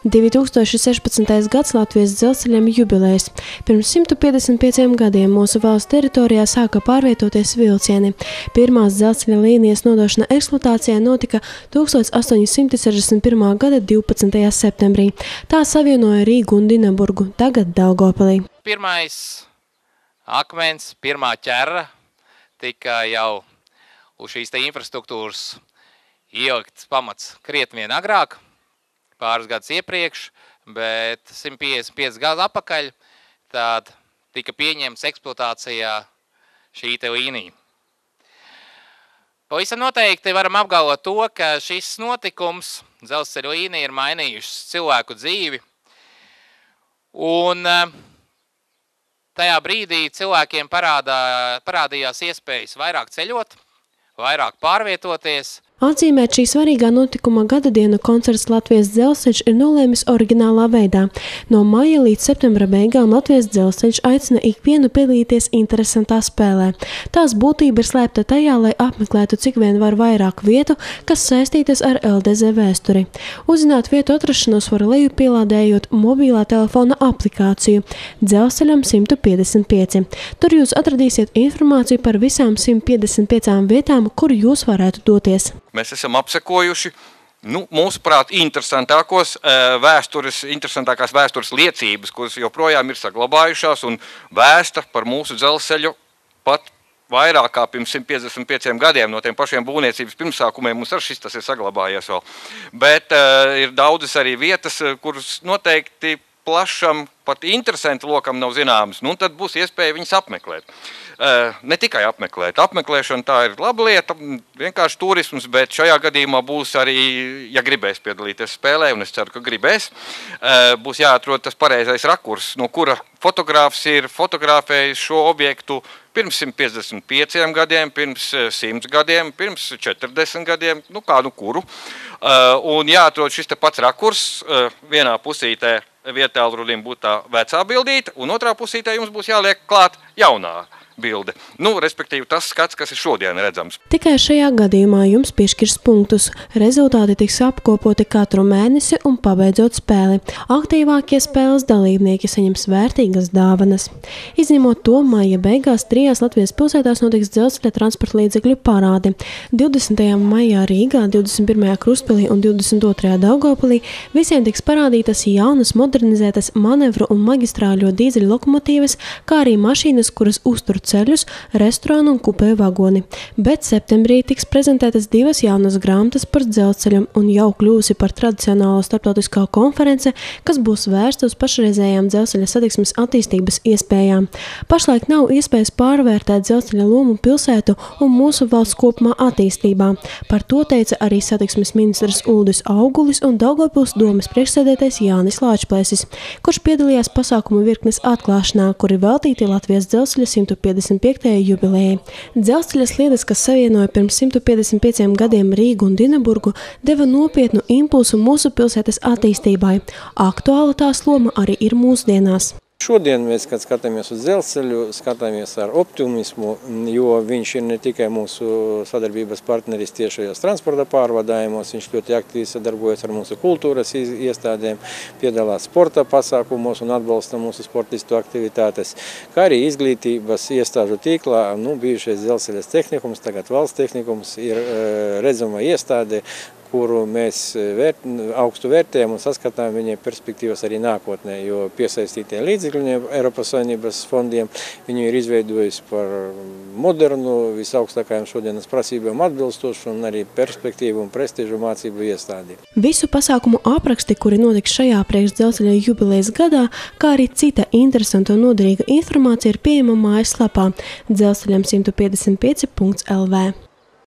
2016. gads Latvijas dzelzceļam jubilejas. Pirms 155 gadiem mūsu valsts teritorijā sāka pārvietoties vilcieni. Pirmās dzelzceļa līnijas nodošana eksploatācijā notika 1861. gada 12. septembrī. Tā savienoja Rīgu un Dinaburgu, tagad Daugavpilī. Pirmais akmens, pirmā ķera tika jau uz šīs infrastruktūras ielikts pamats krietni vien agrāk, pāris gadus iepriekš, bet 155 gadu atpakaļ tad tika pieņemts eksploatācijā šī līnija. Pavisam noteikti varam apgalvot to, ka šis notikums, dzelzceļa līnija, ir mainījušas cilvēku dzīvi. Un tajā brīdī cilvēkiem parādījās iespējas vairāk ceļot, vairāk pārvietoties. Atzīmēt šī svarīgā notikuma gadadienu koncerts Latvijas dzelzceļš ir nolēmis oriģinālā veidā. No maija līdz septembra beigām Latvijas dzelzceļš aicina ikvienu piedalīties interesantā spēlē. Tās būtība ir slēpta tajā, lai apmeklētu cik vien var vairāk vietu, kas saistītas ar LDZ vēsturi. Uzzināt vietu atrašanos var lejupielādējot mobilā telefona aplikāciju Dzelzceļam 155. Tur jūs atradīsiet informāciju par visām 155 vietām, kur jūs varētu doties. Mēs esam apsekojuši, mūsuprāt, interesantākās vēstures liecības, kuras joprojām ir saglabājušās un vēsta par mūsu dzelzceļu pat vairāk kā pirms 155 gadiem. No tiem pašiem būvniecības pirmsākumiem mums arī šis tas ir saglabājies vēl. Bet ir daudzas arī vietas, kuras noteikti plašam, pat interesanti lokam nav zināmas. Tad būs iespēja viņas apmeklēt. Ne tikai apmeklēt. Apmeklēšana tā ir laba lieta, vienkārši turisms, bet šajā gadījumā būs arī, ja gribēs piedalīties spēlē, un es ceru, ka gribēs, būs jāatrod tas pareizais rakurs, no kura fotogrāfs ir fotografējis šo objektu pirms 155 gadiem, pirms 100 gadiem, pirms 40 gadiem, kādu kuru. Un jāatrod šis te pats rakurs, vienā pusītē vietēlrudim būtu tā vecā bildīte, un otrā pusītē jums būs jāliek klāt jaunā bilde. Respektīvi tas skats, kas ir šodien redzams. Tikai šajā gadījumā jums piešķirs punktus. Rezultāti tiks apkopoti katru mēnesi un pabeidzot spēli. Aktīvākie spēles dalībnieki saņems vērtīgas dāvanas. Izņemot to, maija beigās 3 Latvijas pilsētās notiks dzelzceļa transporta līdzekļu parādi. 20. maijā Rīgā, 21. Krustpilī un 22. Daugavpilī visiem tiks parādītas jaunas, modernizētas manevru un magistrāļo dīzeļu lokomotīvas, kā arī mašīnas, kuras uztur ceļus, restorānu un kupēju vagoni. Bet septembrī tiks prezentētas 2 jaunas grāmatas par dzelzceļam un jau kļūsi par tradicionālo starptautiskā konference, kas būs vērsta uz pašreizējām dzelzceļa satiksmes attīstības iespējām. Pašlaik nav iespējas pārvērtēt dzelzceļa lomu pilsētu un mūsu valsts kopumā attīstībā. Par to teica arī satiksmes ministrs Uldis Augulis un Daugavpils domes priekšsēdētājs Jānis Lāčplēsis, kurš piedalījās pasākumu virknes atklāšanā, kuri veltīti Latvijas dzelzceļa 155. jubilejai. Dzelzceļa sliedes, kas savienoja pirms 155 gadiem Rīgu un Dinaburgu, deva nopietnu impulsu mūsu pilsētas attīstībai. Aktuāla tās loma arī ir mūsdienās. Šodien mēs, kad skatāmies uz dzelzceļu, skatāmies ar optimismu, jo viņš ir ne tikai mūsu sadarbības partneris tiešajos transporta pārvadājumos, viņš ļoti aktīvi sadarbojas ar mūsu kultūras iestādēm, piedalās sporta pasākumos un atbalsta mūsu sportistu aktivitātes, kā arī izglītības iestāžu tīklā. Bijušais dzelzceļas tehnikums, tagad valsts tehnikums, ir redzama iestāde, kuru mēs augstu vērtējam un saskatām viņai perspektīvas arī nākotnē, jo piesaistītie līdzekļi Eiropas Savienības fondiem viņu ir izveidojusi par modernu, visaugstākajām šodienas prasībām atbilstošu un arī perspektīvu un prestižu mācību iestādi. Visu pasākumu apraksti, kuri notiks šajā priekšdzelzceļa jubilejas gadā, kā arī cita interesanta un noderīga informācija ir pieejama mājaslapā dzelzceļam155.lv.